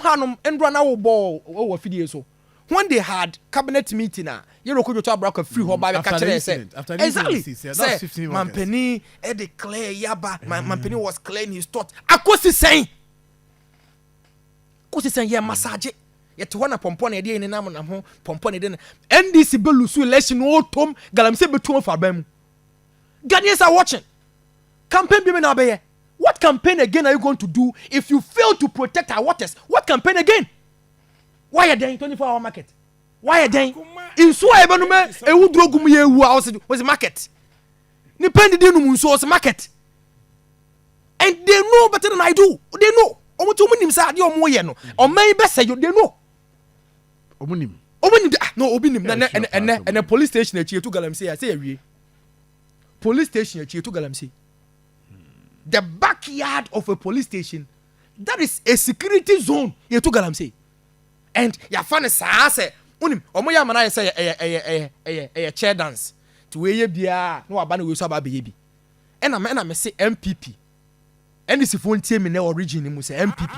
Hanum Endra na wo ball o fidie so. When they had cabinet meeting you know could to abraka free ho ba ka kire say. Exactly. That's 15 Mampeni e declare yaba Mampeni was clearing his thought. Akosi saying. Kosi saying yeah massage. Yet one a pompon e dey in na ho pompon e dey NDC be lusu election o tom galamsey betu for bam. Ghanaians are watching. Campaign be na be. What campaign again are you going to do if you fail to protect our waters? What campaign again? Why are they in 24-hour market? Why are they in so I don't know a wood drogum ye was market. Depending on the market. And they know better than I do. They know. Omo to munim sa ade omo ye no. O man be say you they know. Omunim no obinim and a police station echi to galamsey I say awie. Police station echi to galamsey. The backyard of a police station, that is a security zone. You to galamsey. And ya fan sa say unim omo ya mana say a chair dance to we bia no aba na we so aba be bi. And I say MPP. NDC phone team in the origin mu say MPP.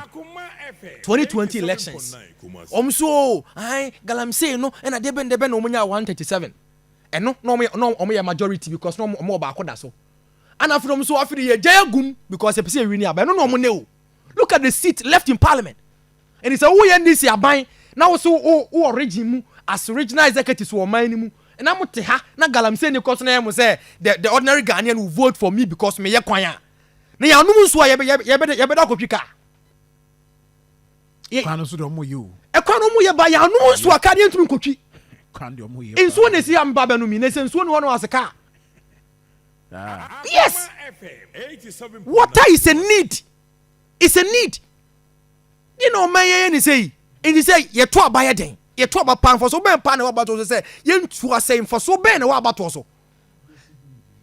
2020 elections. So ai galamsey no and a deben no omo nya 137. And no omo ya majority because no omo ba akoda so. And after them so after the jayagum because a person winning aban no no. Look at the seat left in parliament. And it's a who NDC aban now so o origin as regional executives wo man mu. And I'm te ha na galamsey ni cause na am say the ordinary Ghanaian will vote for me because me ye kwan a. Na ya no so ye be da kopika. Kwan so do mo ye o. E kwan mo ye ba ya no so aka de ntumi kotwi. Kwan de mo ye. Enso na si am baba no mi na se enso no aseka. Yes. Water is a need. It's a need. You know, man, you say, and you say, you're too by a day. You're too about pan for so bad pan about to say, you're too saying for so bad about also.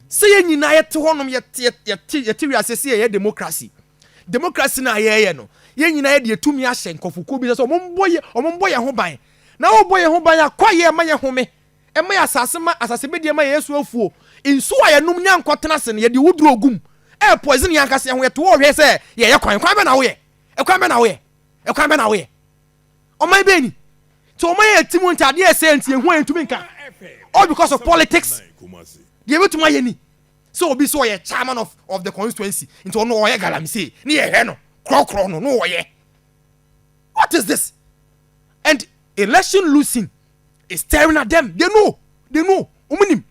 Saying you know, to one of your theory, democracy. Democracy na ye no. You know, you're too me ashen, Kofukubi, so boy, a home by. Now, boy, a home by a quiet man, home. And my assassin, as I said, my yes will fool. In so I no nyan kwatenasen ye de wudro gum e poison yan kase ho to wo hwe se ye kwan be na wo ye e kwan be na wo ye o man be ni to o man atimu ntade e se ntie hu antumi nka all because of politics ye betu ma ye ni so obi so ye chairman of the constituency into no wo ye galamsey ni ye he no krokro no wo ye. What is this? And election losing is staring at them. They know omunim.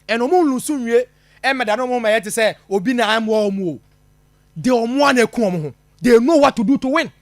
And omo lusunwe e meda no mo ma yet say obi na am wo mu de omo an eku omo ho. They know what to do to win.